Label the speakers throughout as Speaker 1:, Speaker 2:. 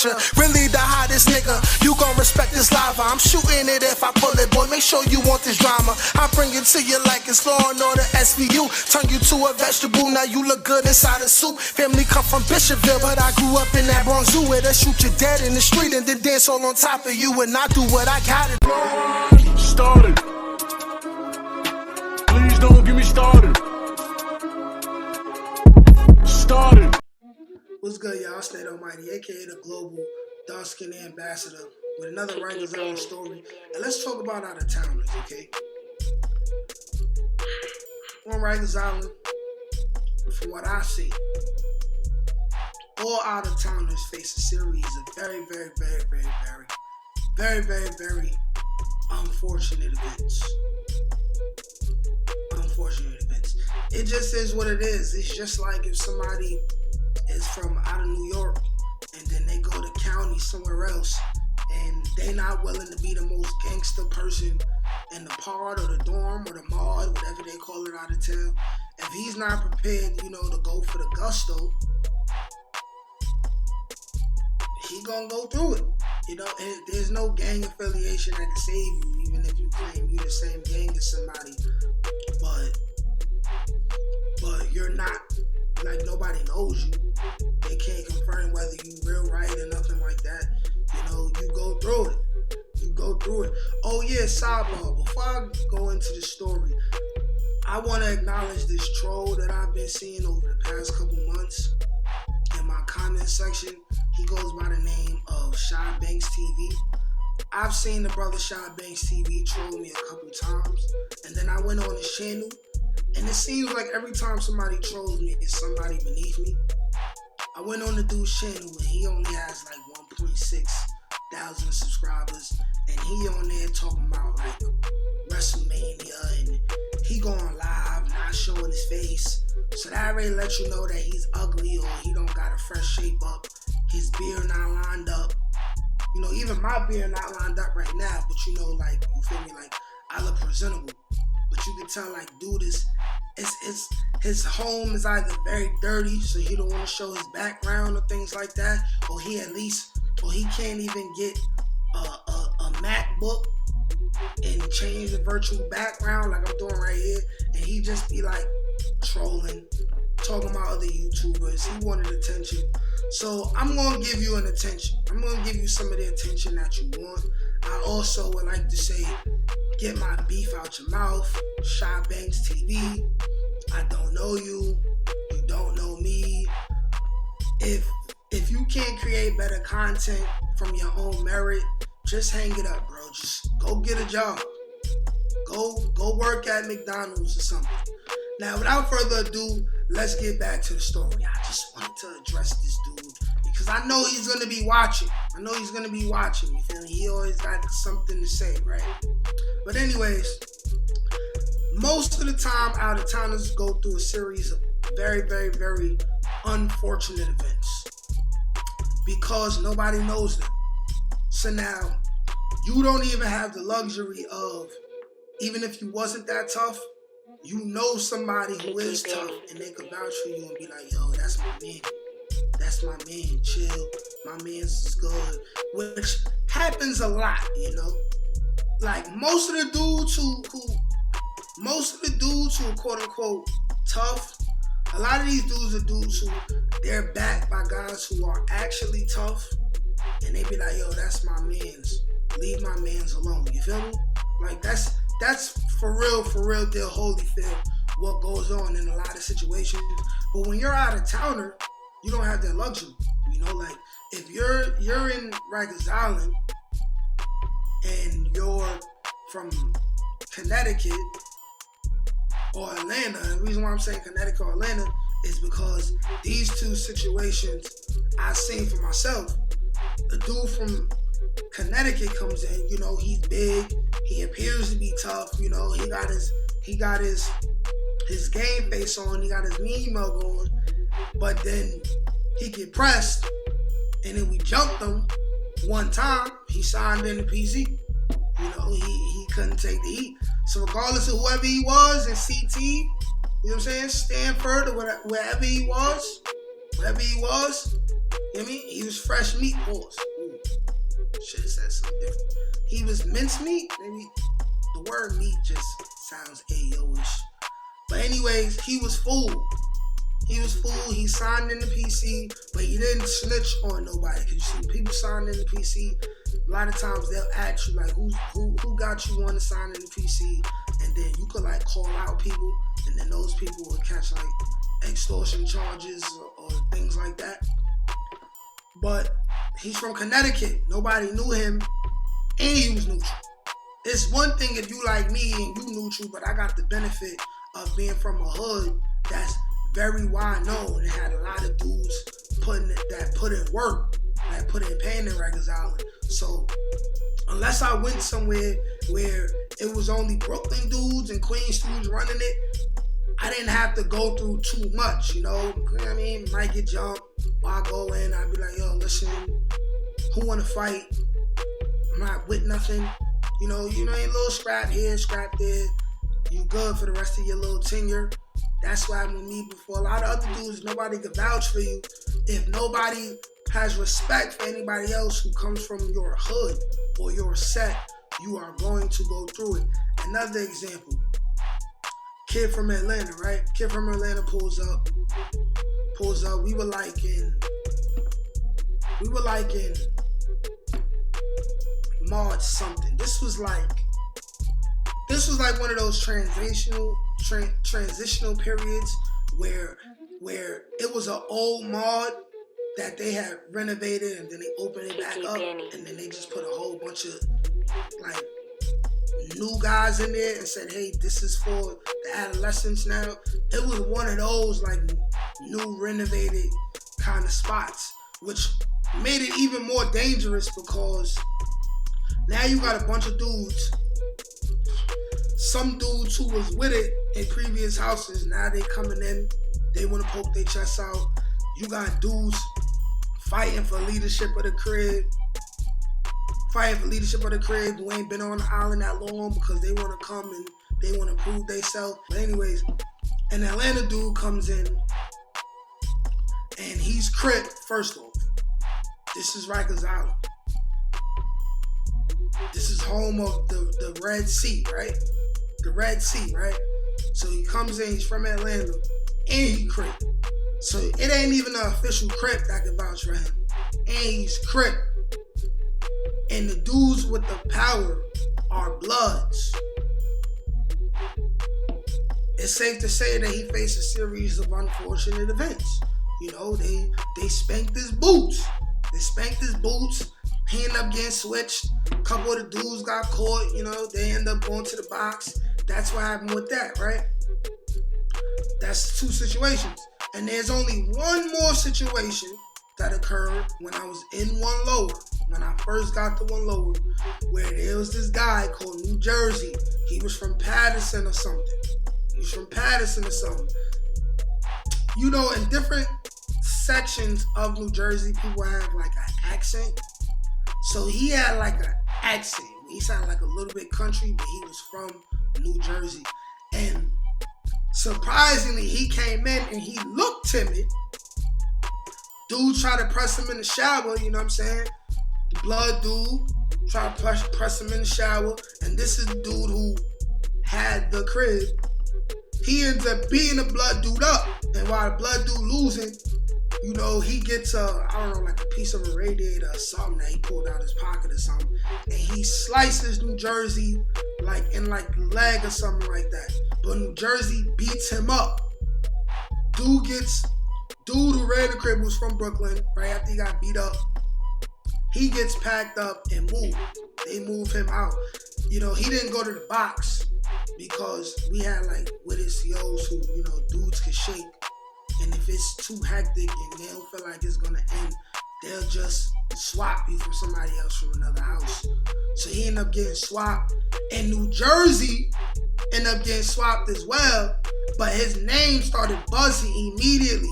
Speaker 1: picture. Really the hottest nigga, you gon' respect this lava. I'm shooting it if I pull it, boy, make sure you want this drama. I bring it to you like it's Law and Order SVU. Turn you to a vegetable, now you look good inside a soup. Family come from Bishopville, but I grew up in that Bronx Zoo where they shoot you dead in the street and then dance all on top of you. And I do what I gotta do.
Speaker 2: Started. Please don't get me started. Started.
Speaker 3: What's good, y'all? It's Natealmighty, aka the global dark skin ambassador, with another Rikers Island story. And let's talk about out of towners, okay? On Rikers Island, from what I see, all out of towners face a series of very unfortunate events. It just is what it is. It's just like if somebody is from out of New York and then they go to county somewhere else and they not willing to be the most gangster person in the pod or the dorm or the mod, whatever they call it out of town. If he's not prepared, to go for the gusto, he gonna go through it. And there's no gang affiliation that can save you, even if you claim you're the same gang as somebody. But you're not, like, nobody knows you. They can't confirm whether you real right or nothing like that. You go through it. Oh yeah, sidebar. Before I go into the story, I want to acknowledge this troll that I've been seeing over the past couple months in my comment section. He goes by the name of Shy Banks TV. I've seen the brother Shy Banks TV troll me a couple times, and then I went on his channel, and it seems like every time somebody trolls me, it's somebody beneath me. I went on the dude's channel, and he only has like 1.6 thousand subscribers, and he on there talking about like WrestleMania, and he going live, not showing his face. So that already lets you know that he's ugly or he don't got a fresh shape up. His beard not lined up. Even my beard not lined up right now, but you feel me, like I look presentable. But you can tell, like, dude his home is either very dirty, so he don't want to show his background or things like that, or he can't even get a MacBook and change the virtual background like I'm doing right here, and he just be like trolling, talking about other YouTubers. He wanted attention. So I'm going to give you an attention. I'm going to give you some of the attention that you want. I also would like to say, get my beef out your mouth. Shy Banks TV. I don't know you. You don't know me. If you can't create better content from your own merit, just hang it up, bro. Just go get a job. Go work at McDonald's or something. Now, without further ado, let's get back to the story. I just wanted to address this dude because I know he's going to be watching. You feel me? He always got something to say, right? But anyways, most of the time, out-of-towners go through a series of very unfortunate events because nobody knows them. So now, you don't even have the luxury of, even if you wasn't that tough, you know somebody who is tough and they could vouch for you and be like, yo, that's my man, chill, my man's is good, which happens a lot, like most of the dudes who are quote unquote tough, a lot of these dudes are dudes who they're backed by guys who are actually tough, and they be like, yo, that's my man's, leave my man's alone, you feel me? Like that's for real deal Holyfield what goes on in a lot of situations. But when you're out of towner, you don't have that luxury. Like if you're in Rikers Island and you're from Connecticut or Atlanta, and the reason why I'm saying Connecticut or Atlanta is because these two situations I've seen for myself. A dude from Connecticut comes in, he's big, he appears to be tough, he got his game face on, he got his mean mug on, but then he get pressed, and then we jumped him one time, he signed in the PC, he couldn't take the heat. So regardless of whoever he was in CT, Stanford or wherever he was, You know what I mean? He was fresh meat. Pause. Ooh, should have said something different. He was mincemeat. Maybe the word meat just sounds Ayo-ish. But anyways, he was fooled. He was fooled. He signed in the PC, but he didn't snitch on nobody. Cause you see, people sign in the PC. A lot of times they'll ask you like, who got you on to sign in the PC, and then you could like call out people, and then those people would catch like extortion charges or things like that. But he's from Connecticut. Nobody knew him, and he was neutral. It's one thing if you like me and you neutral, but I got the benefit of being from a hood that's very wide known and had a lot of dudes put in work, that put in pain in Rikers Island. So unless I went somewhere where it was only Brooklyn dudes and Queens dudes running it, I didn't have to go through too much, you know what I mean? Might get jumped, while I go in, I'd be like, yo, listen, who wanna fight? I'm not with nothing. You know, a little scrap here, scrap there. You good for the rest of your little tenure. That's what happened with me before. A lot of other dudes, nobody could vouch for you. If nobody has respect for anybody else who comes from your hood or your set, you are going to go through it. Another example, kid from Atlanta, right? Kid from Atlanta pulls up. We were like in March something. This was like one of those transitional periods where it was an old mod that they had renovated and then they opened it back up and then they just put a whole bunch of like new guys in there and said, hey, this is for the adolescents now. It was one of those like new renovated kind of spots, which made it even more dangerous because now you got a bunch of dudes. Some dudes who was with it in previous houses, now they coming in, they want to poke their chests out. You got dudes fighting for leadership of the crib who ain't been on the island that long because they want to come and they want to prove themselves. But anyways, an Atlanta dude comes in and he's Crip, first off. This is Rikers Island. This is home of the Red Sea, right? The Red Sea, right? So he comes in, he's from Atlanta, and he Crip. So it ain't even an official Crip that can vouch for him. And he's Crip. And the dudes with the power are Bloods. It's safe to say that he faced a series of unfortunate events. You know, they spanked his boots. He ended up getting switched. A couple of the dudes got caught, you know, they end up going to the box. That's what happened with that, right? That's two situations. And there's only one more situation that occurred when I was in One Lower, when I first got to One Lower, where there was this guy called New Jersey. He was from Patterson or something. You know, in different sections of New Jersey, people have like an accent. So he had like an accent. He sounded like a little bit country, but he was from New Jersey. And surprisingly, he came in and he looked timid. Dude tried to press him in the shower, you know what I'm saying? The Blood dude tried to press him in the shower. And this is the dude who had the crib. He ends up beating the Blood dude up. And while the Blood dude losing, you know, he gets like a piece of a radiator or something that he pulled out his pocket or something. And he slices New Jersey like in like the leg or something like that. But New Jersey beats him up. Dude who ran the crib was from Brooklyn, right after he got beat up. He gets packed up and moved. They move him out. You know, he didn't go to the box because we had like with his COs who, you know, dudes can shake. And if it's too hectic and they don't feel like it's gonna end, they'll just swap you for somebody else from another house. So he ended up getting swapped. And New Jersey ended up getting swapped as well. But his name started buzzing immediately.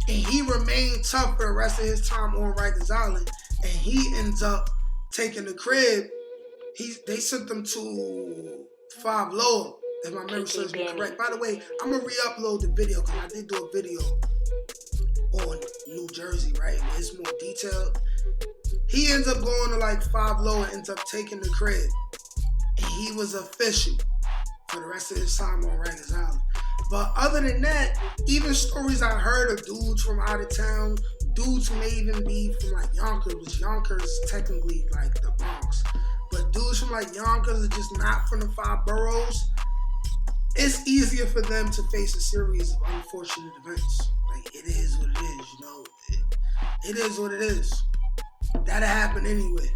Speaker 3: And he remained tough for the rest of his time on Rikers Island. And he ends up taking the crib. They sent him to 5 Lower, if my memory serves me correct. By the way, I'm going to re-upload the video because I did do a video on New Jersey, right? Where it's more detailed. He ends up going to like 5 Low and ends up taking the Crip. And he was official for the rest of his time on Rikers Island. But other than that, even stories I heard of dudes from out of town, dudes who may even be from like Yonkers, which Yonkers is technically like the Bronx. But dudes from like Yonkers are just not from the 5 boroughs. It's easier for them to face a series of unfortunate events. Like, it is what it is, you know. It is what it is. That'll happen anyway.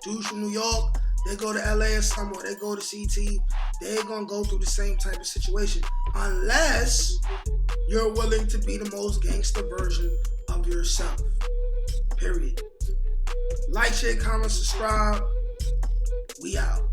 Speaker 3: Dudes from New York, they go to LA or somewhere, they go to CT, they're gonna go through the same type of situation. Unless you're willing to be the most gangster version of yourself. Period. Like, share, comment, subscribe. We out.